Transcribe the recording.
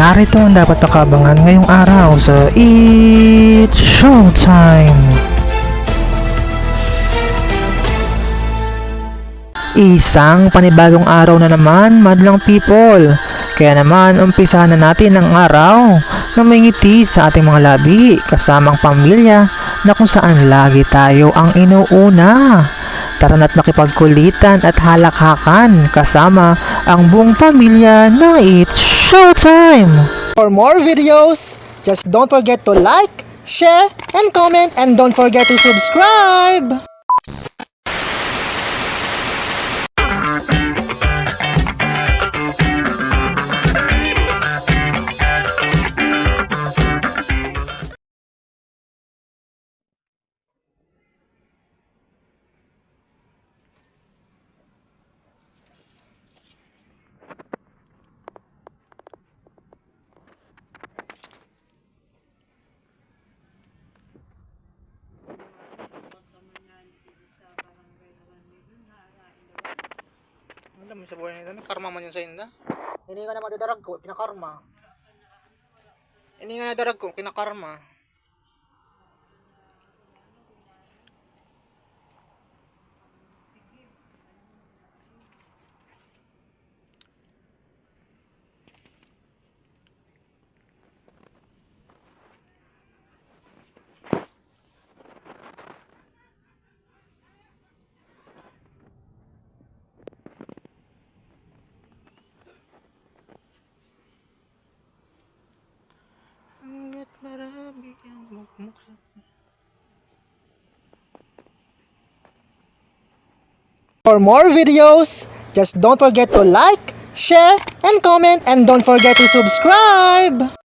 Narito ang dapat pakabangan ngayong araw sa It's Showtime! Isang panibagong araw na naman, madlang people. Kaya naman, umpisa na natin ang araw na may ngiti sa ating mga labi kasamang pamilya na kung saan lagi tayo ang inuuna. Tara na't makipagkulitan at halakhakan kasama ang buong pamilya na It's Showtime! For more videos, just don't forget to like, share, and comment, and don't forget to subscribe! Ano mo sa buhay nito? Karma man yun sa inda? Hindi ka na madadarag ko, kinakarma. Hindi nga nadarag ko, kinakarma. Hanggat marami ang mukmuk. For more videos, just don't forget to like, share, and comment, and don't forget to subscribe!